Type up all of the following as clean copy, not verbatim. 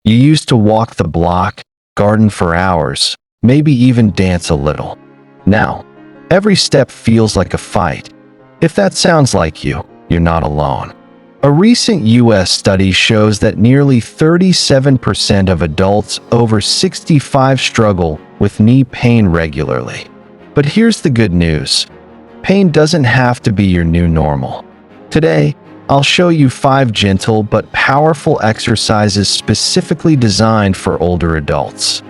You used to walk the block, garden for hours, maybe even dance a little. Now, every step feels like a fight. If that sounds like you, you're not alone. A recent U.S. study shows that nearly 37% of adults over 65 struggle with knee pain regularly. But here's the good news. Pain doesn't have to be your new normal. Today, I'll show you 5 gentle but powerful exercises specifically designed for older adults.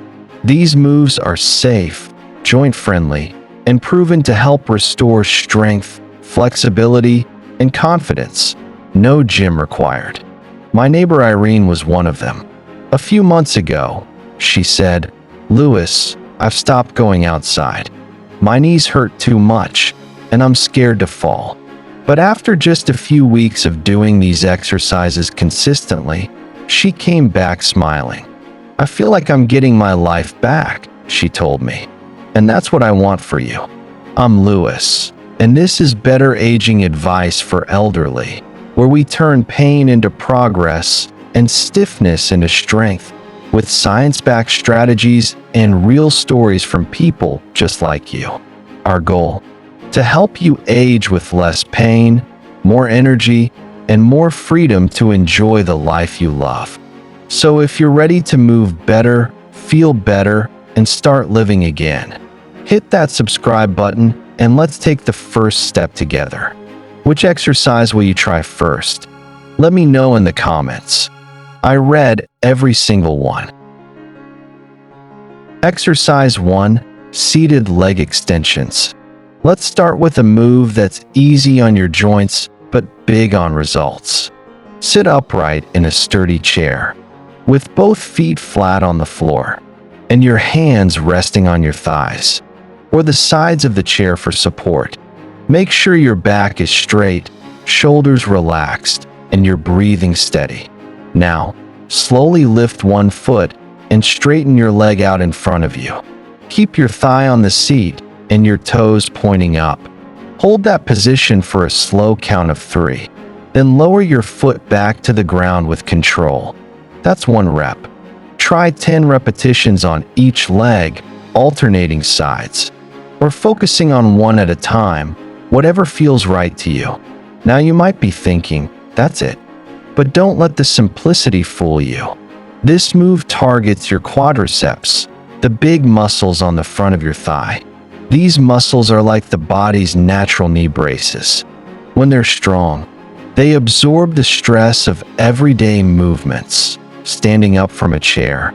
These moves are safe, joint-friendly, and proven to help restore strength, flexibility, and confidence. No gym required. My neighbor Irene was one of them. A few months ago, she said, "Louis, I've stopped going outside. My knees hurt too much, and I'm scared to fall." But after just a few weeks of doing these exercises consistently, she came back smiling. "I feel like I'm getting my life back," she told me. "And that's what I want for you." I'm Louis, and this is Better Aging Advice for Elderly, where we turn pain into progress and stiffness into strength, with science-backed strategies and real stories from people just like you. Our goal? To help you age with less pain, more energy, and more freedom to enjoy the life you love. So if you're ready to move better, feel better, and start living again, hit that subscribe button and let's take the first step together. Which exercise will you try first? Let me know in the comments. I read every single one. Exercise 1. Seated leg extensions. Let's start with a move that's easy on your joints but big on results. Sit upright in a sturdy chair, with both feet flat on the floor, and your hands resting on your thighs, or the sides of the chair for support. Make sure your back is straight, shoulders relaxed, and you're breathing steady. Now, slowly lift one foot and straighten your leg out in front of you. Keep your thigh on the seat and your toes pointing up. Hold that position for a slow count of 3. Then lower your foot back to the ground with control. That's 1 rep. Try 10 repetitions on each leg, alternating sides, or focusing on one at a time, whatever feels right to you. Now you might be thinking, that's it. But don't let the simplicity fool you. This move targets your quadriceps, the big muscles on the front of your thigh. These muscles are like the body's natural knee braces. When they're strong, they absorb the stress of everyday movements, standing up from a chair,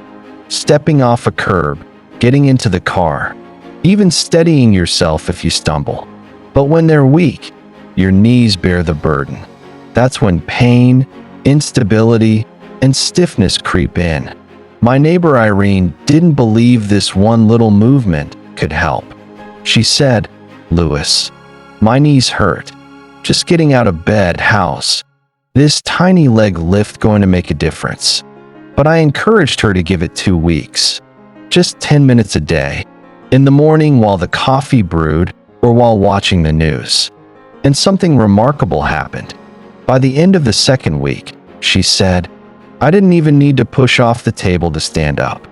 stepping off a curb, getting into the car, even steadying yourself if you stumble. But when they're weak, your knees bear the burden. That's when pain, instability, and stiffness creep in. My neighbor Irene didn't believe this one little movement could help. She said, "Louis, my knees hurt. Just getting out of bed, how's this tiny leg lift going to make a difference?" But I encouraged her to give it 2 weeks. Just 10 minutes a day, in the morning while the coffee brewed or while watching the news. And something remarkable happened. By the end of the 2nd week, she said, "I didn't even need to push off the table to stand up.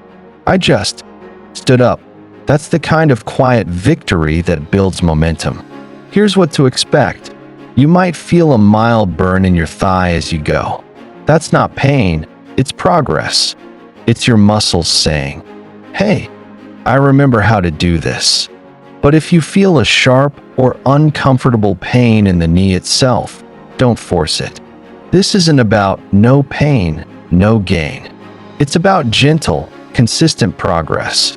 I just stood up." That's the kind of quiet victory that builds momentum. Here's what to expect. You might feel a mild burn in your thigh as you go. That's not pain, it's progress. It's your muscles saying, "Hey, I remember how to do this." But if you feel a sharp or uncomfortable pain in the knee itself, don't force it. This isn't about no pain, no gain. It's about gentle, consistent progress.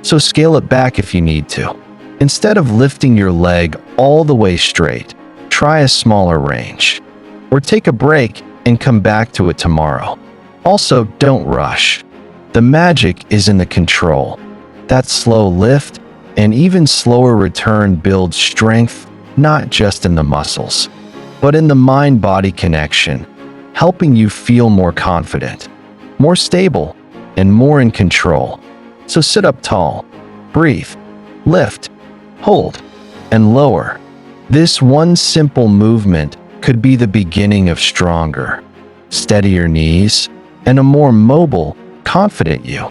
So scale it back if you need to. Instead of lifting your leg all the way straight, try a smaller range. Or take a break and come back to it tomorrow. Also, don't rush. The magic is in the control. That slow lift and even slower return builds strength, not just in the muscles, but in the mind-body connection, helping you feel more confident, more stable, and more in control. So sit up tall, breathe, lift, hold, and lower. This one simple movement could be the beginning of stronger, steadier knees and a more mobile, confident you.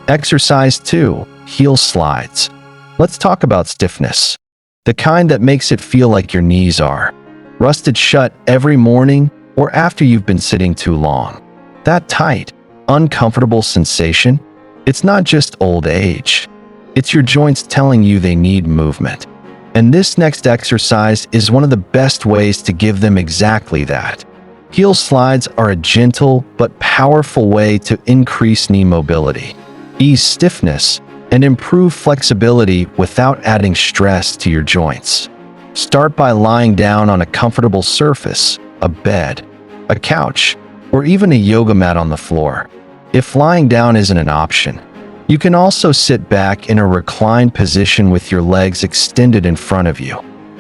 Exercise 2. Heel slides. Let's talk about stiffness. The kind that makes it feel like your knees are rusted shut every morning or after you've been sitting too long. That tight, uncomfortable sensation, it's not just old age. It's your joints telling you they need movement. And this next exercise is one of the best ways to give them exactly that. Heel slides are a gentle but powerful way to increase knee mobility, ease stiffness, and improve flexibility without adding stress to your joints. Start by lying down on a comfortable surface, a bed, a couch, or even a yoga mat on the floor. If lying down isn't an option, you can also sit back in a reclined position with your legs extended in front of you.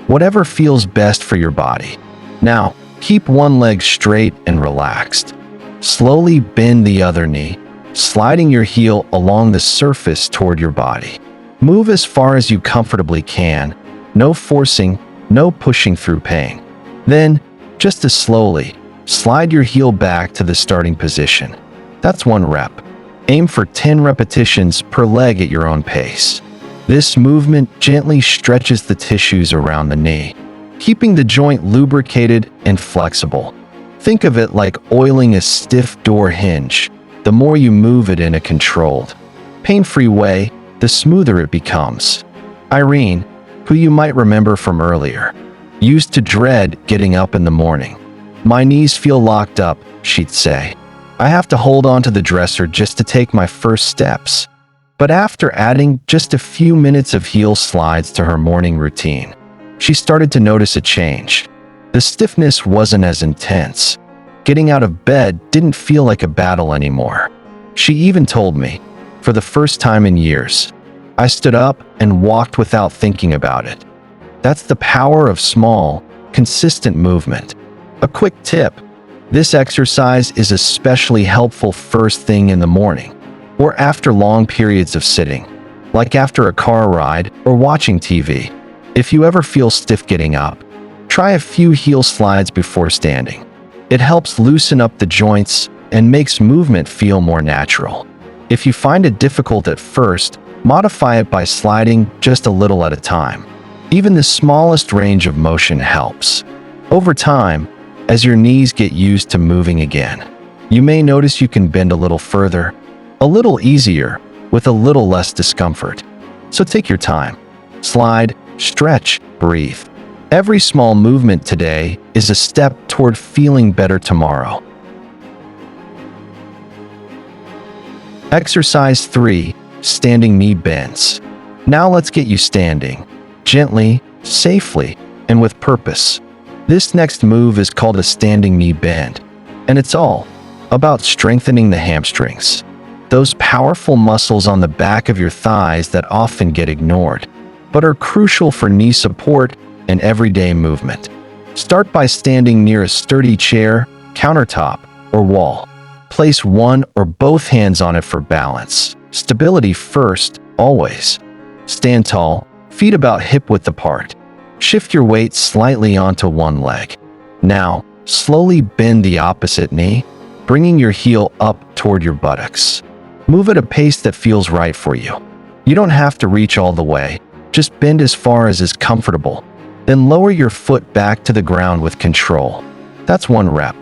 Whatever feels best for your body. Now, keep one leg straight and relaxed. Slowly bend the other knee, sliding your heel along the surface toward your body. Move as far as you comfortably can. No forcing, no pushing through pain. Then, just as slowly, slide your heel back to the starting position. That's 1 rep. Aim for 10 repetitions per leg at your own pace. This movement gently stretches the tissues around the knee, keeping the joint lubricated and flexible. Think of it like oiling a stiff door hinge. The more you move it in a controlled, pain-free way, the smoother it becomes. Irene, who you might remember from earlier, used to dread getting up in the morning. "My knees feel locked up," she'd say. "I have to hold on to the dresser just to take my first steps." But after adding just a few minutes of heel slides to her morning routine, she started to notice a change. The stiffness wasn't as intense. Getting out of bed didn't feel like a battle anymore. She even told me, for the first time in years, I stood up and walked without thinking about it. That's the power of small, consistent movement. A quick tip: this exercise is especially helpful first thing in the morning, or after long periods of sitting, like after a car ride or watching TV. If you ever feel stiff getting up, try a few heel slides before standing. It helps loosen up the joints and makes movement feel more natural. If you find it difficult at first, modify it by sliding just a little at a time. Even the smallest range of motion helps. Over time, as your knees get used to moving again, you may notice you can bend a little further, a little easier, with a little less discomfort. So take your time. Slide, stretch, breathe. Every small movement today is a step toward feeling better tomorrow. Exercise 3. Standing knee bends. Now let's get you standing, gently, safely, and with purpose. This next move is called a standing knee bend, and it's all about strengthening the hamstrings. Those powerful muscles on the back of your thighs that often get ignored, but are crucial for knee support and everyday movement. Start by standing near a sturdy chair, countertop, or wall. Place one or both hands on it for balance. Stability first, always. Stand tall, feet about hip-width apart. Shift your weight slightly onto one leg. Now, slowly bend the opposite knee, bringing your heel up toward your buttocks. Move at a pace that feels right for you. You don't have to reach all the way. Just bend as far as is comfortable. Then lower your foot back to the ground with control. That's 1 rep.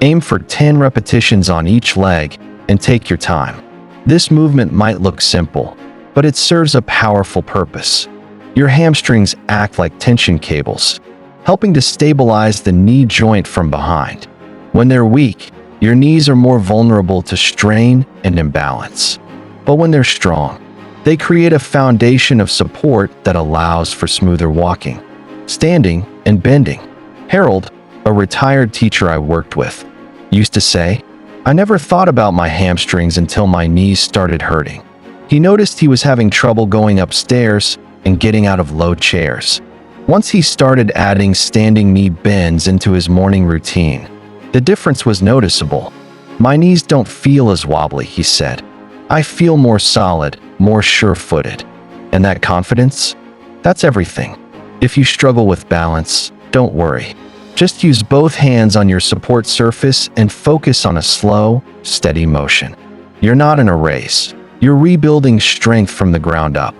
Aim for 10 repetitions on each leg and take your time. This movement might look simple, but it serves a powerful purpose. Your hamstrings act like tension cables, helping to stabilize the knee joint from behind. When they're weak, your knees are more vulnerable to strain and imbalance. But when they're strong, they create a foundation of support that allows for smoother walking, standing, and bending. Harold, a retired teacher I worked with, used to say, "I never thought about my hamstrings until my knees started hurting." He noticed he was having trouble going upstairs and getting out of low chairs. Once he started adding standing knee bends into his morning routine, the difference was noticeable. "My knees don't feel as wobbly," he said. "I feel more solid, more sure-footed." And that confidence? That's everything. If you struggle with balance, don't worry. Just use both hands on your support surface and focus on a slow, steady motion. You're not in a race. You're rebuilding strength from the ground up.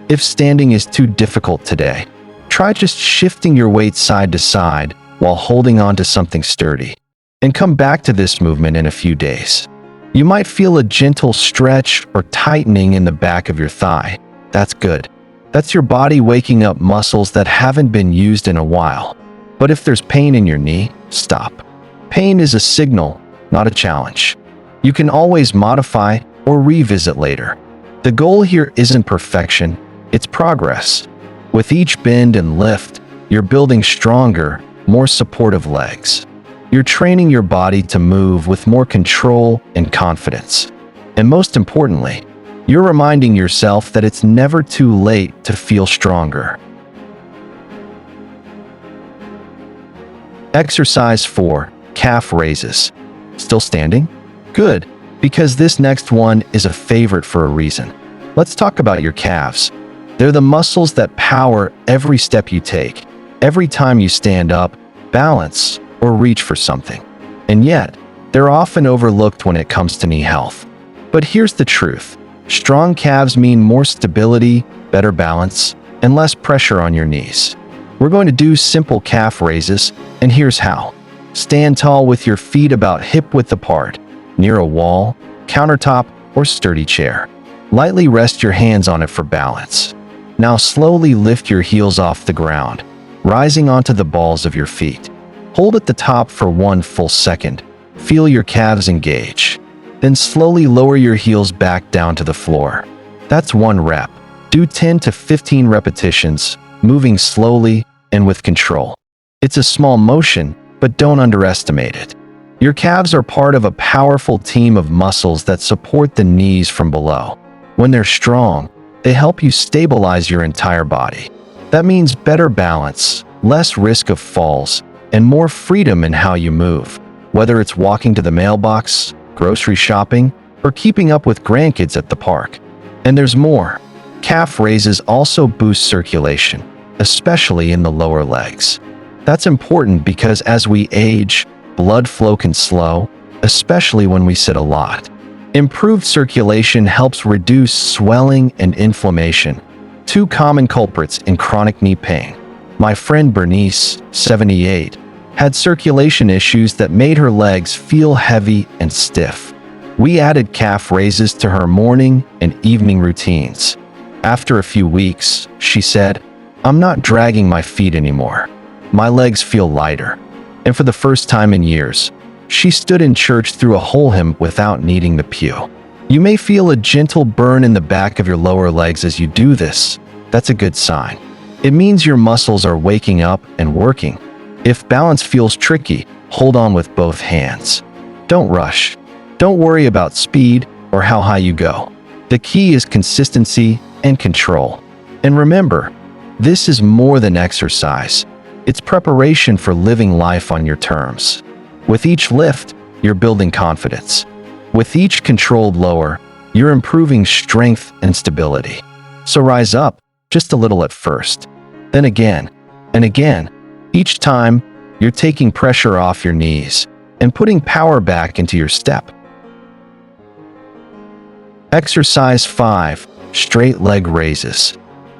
If standing is too difficult today, try just shifting your weight side to side while holding on to something sturdy. And come back to this movement in a few days. You might feel a gentle stretch or tightening in the back of your thigh. That's good. That's your body waking up muscles that haven't been used in a while. But if there's pain in your knee, stop. Pain is a signal, not a challenge. You can always modify or revisit later. The goal here isn't perfection, it's progress. With each bend and lift, you're building stronger, more supportive legs. You're training your body to move with more control and confidence. And most importantly, you're reminding yourself that it's never too late to feel stronger. Exercise 4. Calf raises. Still standing? Good, because this next one is a favorite for a reason. Let's talk about your calves. They're the muscles that power every step you take, every time you stand up, balance, or reach for something. And yet, they're often overlooked when it comes to knee health. But here's the truth. Strong calves mean more stability, better balance, and less pressure on your knees. We're going to do simple calf raises, and here's how. Stand tall with your feet about hip-width apart, near a wall, countertop, or sturdy chair. Lightly rest your hands on it for balance. Now slowly lift your heels off the ground, rising onto the balls of your feet. Hold at the top for 1 full second. Feel your calves engage. Then slowly lower your heels back down to the floor. That's 1 rep. Do 10 to 15 repetitions, moving slowly and with control. It's a small motion, but don't underestimate it. Your calves are part of a powerful team of muscles that support the knees from below. When they're strong, they help you stabilize your entire body. That means better balance, less risk of falls, and more freedom in how you move, whether it's walking to the mailbox, grocery shopping, or keeping up with grandkids at the park. And there's more. Calf raises also boost circulation, especially in the lower legs. That's important because as we age, blood flow can slow, especially when we sit a lot. Improved circulation helps reduce swelling and inflammation, 2 common culprits in chronic knee pain. My friend Bernice, 78, had circulation issues that made her legs feel heavy and stiff. We added calf raises to her morning and evening routines. After a few weeks, she said, "I'm not dragging my feet anymore. My legs feel lighter." And for the first time in years, she stood in church through a whole hymn without needing the pew. You may feel a gentle burn in the back of your lower legs as you do this. That's a good sign. It means your muscles are waking up and working. If balance feels tricky, hold on with both hands. Don't rush. Don't worry about speed or how high you go. The key is consistency and control. And remember, this is more than exercise. It's preparation for living life on your terms. With each lift, you're building confidence. With each controlled lower, you're improving strength and stability. So rise up, just a little at first. Then again, and again. Each time, you're taking pressure off your knees and putting power back into your step. Exercise 5. Straight leg raises.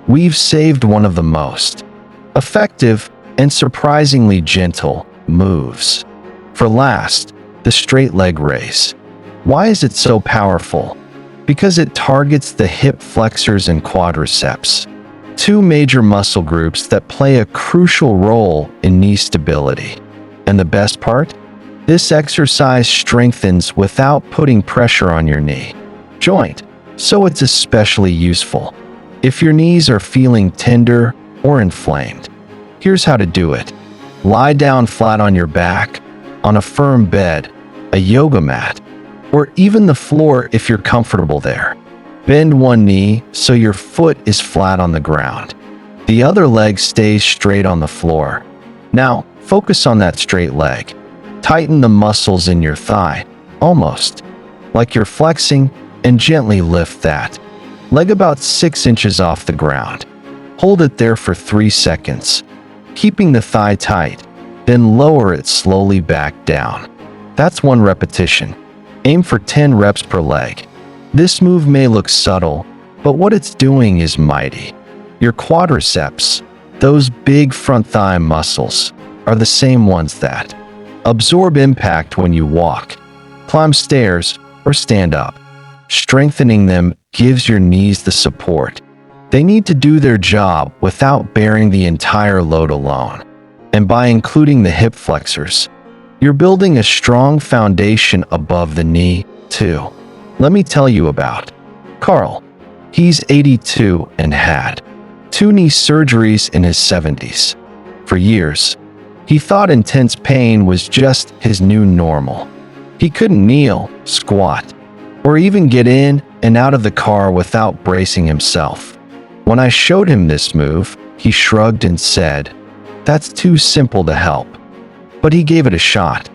We've saved one of the most effective and surprisingly gentle moves for last, the straight leg raise. Why is it so powerful? Because it targets the hip flexors and quadriceps, 2 major muscle groups that play a crucial role in knee stability. And the best part? This exercise strengthens without putting pressure on your knee joint, so it's especially useful if your knees are feeling tender or inflamed. Here's how to do it. Lie down flat on your back, on a firm bed, a yoga mat, or even the floor if you're comfortable there. Bend one knee so your foot is flat on the ground. The other leg stays straight on the floor. Now, focus on that straight leg. Tighten the muscles in your thigh, almost like you're flexing, and gently lift that leg about 6 inches off the ground. Hold it there for 3 seconds, keeping the thigh tight. then lower it slowly back down. That's 1 repetition. Aim for 10 reps per leg. This move may look subtle, but what it's doing is mighty. Your quadriceps, those big front thigh muscles, are the same ones that absorb impact when you walk, climb stairs, or stand up. Strengthening them gives your knees the support they need to do their job without bearing the entire load alone. And by including the hip flexors, you're building a strong foundation above the knee, too. Let me tell you about Carl. He's 82 and had 2 knee surgeries in his 70s. For years, he thought intense pain was just his new normal. He couldn't kneel, squat, or even get in and out of the car without bracing himself. When I showed him this move, he shrugged and said, "That's too simple to help." But he gave it a shot.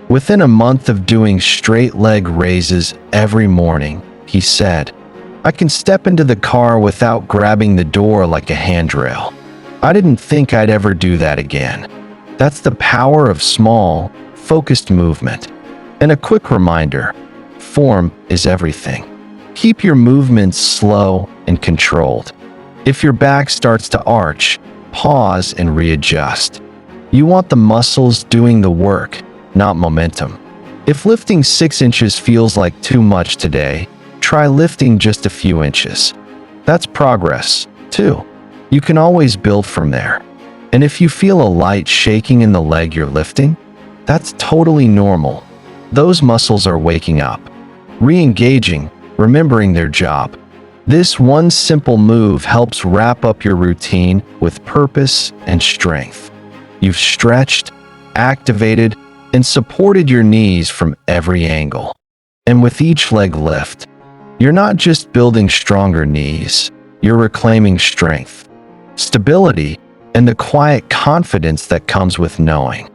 Within a month of doing straight leg raises every morning, he said, "I can step into the car without grabbing the door like a handrail. I didn't think I'd ever do that again." That's the power of small, focused movement. And a quick reminder, form is everything. Keep your movements slow and controlled. If your back starts to arch, pause and readjust. You want the muscles doing the work, not momentum. If lifting 6 inches feels like too much today, try lifting just a few inches. That's progress, too. You can always build from there. And if you feel a light shaking in the leg you're lifting, that's totally normal. Those muscles are waking up, re-engaging, remembering their job. This one simple move helps wrap up your routine with purpose and strength. You've stretched, activated, and supported your knees from every angle. And with each leg lift, you're not just building stronger knees, you're reclaiming strength, stability, and the quiet confidence that comes with knowing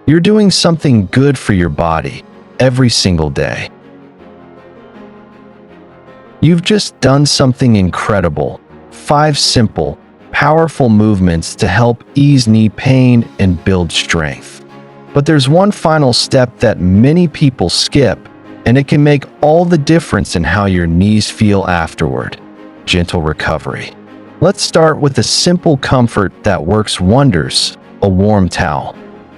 you're doing something good for your body every single day. You've just done something incredible. 5 simple, powerful movements to help ease knee pain and build strength. But there's one final step that many people skip, and it can make all the difference in how your knees feel afterward: gentle recovery. Let's start with a simple comfort that works wonders: a warm towel.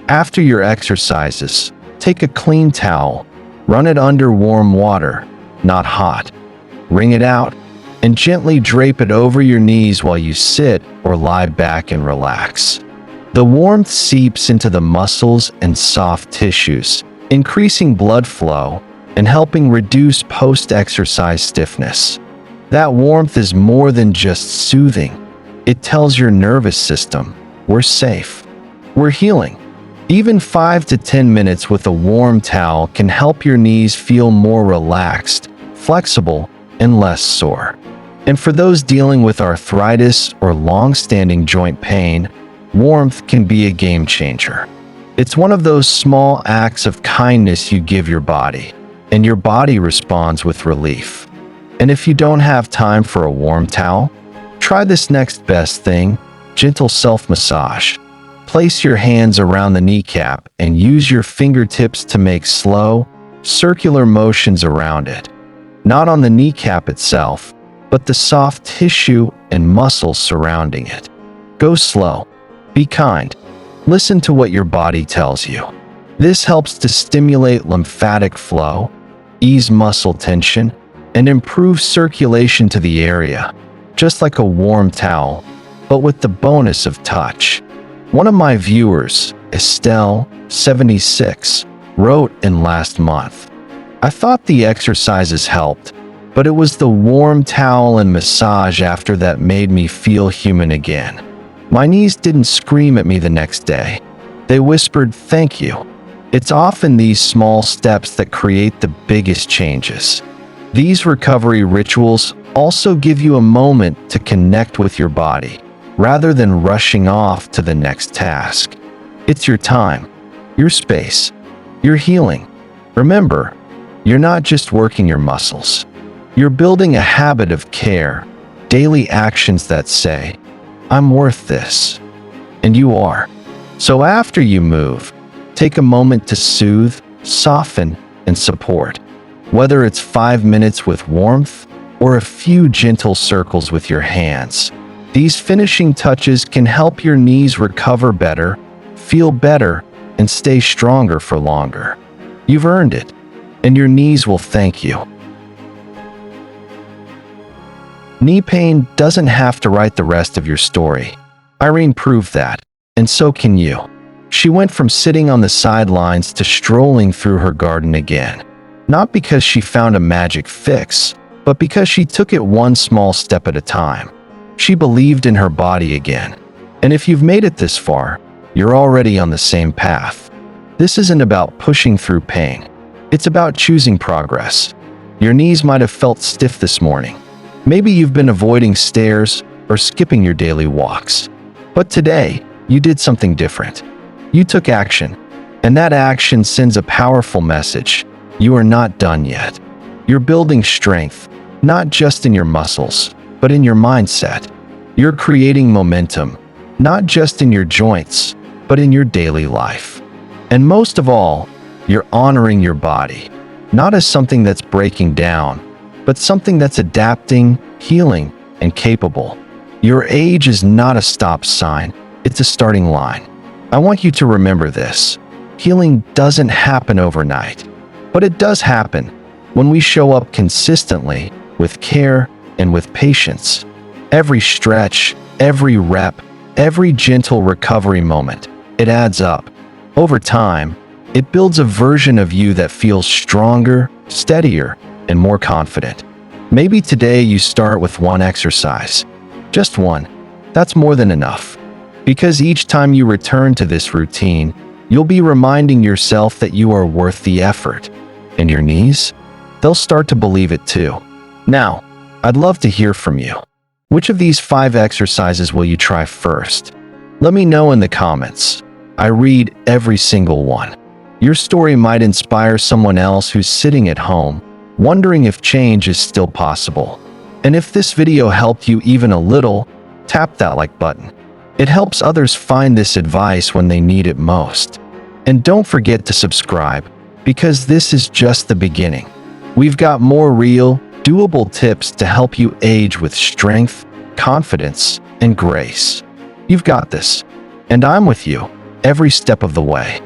After your exercises, take a clean towel, run it under warm water, not hot. Wring it out, and gently drape it over your knees while you sit or lie back and relax. The warmth seeps into the muscles and soft tissues, increasing blood flow and helping reduce post-exercise stiffness. That warmth is more than just soothing. It tells your nervous system, we're safe, we're healing. Even 5 to 10 minutes with a warm towel can help your knees feel more relaxed, flexible, and less sore. And for those dealing with arthritis or long-standing joint pain, warmth can be a game changer. It's one of those small acts of kindness you give your body, and your body responds with relief. And if you don't have time for a warm towel, try this next best thing: gentle self-massage. Place your hands around the kneecap and use your fingertips to make slow, circular motions around it. Not on the kneecap itself, but the soft tissue and muscles surrounding it. Go slow. Be kind. Listen to what your body tells you. This helps to stimulate lymphatic flow, ease muscle tension, and improve circulation to the area, just like a warm towel, but with the bonus of touch. One of my viewers, Estelle, 76, wrote in last month, "I thought the exercises helped, but it was the warm towel and massage after that made me feel human again. My knees didn't scream at me the next day. They whispered, 'Thank you.'" It's often these small steps that create the biggest changes. These recovery rituals also give you a moment to connect with your body, rather than rushing off to the next task. It's your time, your space, your healing. Remember, you're not just working your muscles. You're building a habit of care, daily actions that say, "I'm worth this." And you are. So after you move, Take a moment to soothe, soften, and support. Whether it's 5 minutes with warmth or a few gentle circles with your hands, these finishing touches can help your knees recover better, feel better, and stay stronger for longer. You've earned it, and your knees will thank you. Knee pain doesn't have to write the rest of your story. Irene proved that, and so can you. She went from sitting on the sidelines to strolling through her garden again. Not because she found a magic fix, but because she took it one small step at a time. She believed in her body again. And if you've made it this far, you're already on the same path. This isn't about pushing through pain. It's about choosing progress. Your knees might have felt stiff this morning. Maybe you've been avoiding stairs or skipping your daily walks. But today, you did something different. You took action, and that action sends a powerful message. You are not done yet. You're building strength, not just in your muscles, but in your mindset. You're creating momentum, not just in your joints, but in your daily life. And most of all, you're honoring your body, not as something that's breaking down, but something that's adapting, healing, and capable. Your age is not a stop sign, it's a starting line. I want you to remember this. Healing doesn't happen overnight, but it does happen when we show up consistently, with care and with patience. Every stretch, every rep, every gentle recovery moment, it adds up. Over time, it builds a version of you that feels stronger, steadier, and more confident. Maybe today you start with one exercise. Just one. That's more than enough. Because each time you return to this routine, you'll be reminding yourself that you are worth the effort. And your knees? They'll start to believe it too. Now, I'd love to hear from you. Which of these 5 exercises will you try first? Let me know in the comments. I read every single one. Your story might inspire someone else who's sitting at home, wondering if change is still possible. And if this video helped you even a little, tap that like button. It helps others find this advice when they need it most. And don't forget to subscribe, because this is just the beginning. We've got more real, doable tips to help you age with strength, confidence, and grace. You've got this, and I'm with you every step of the way.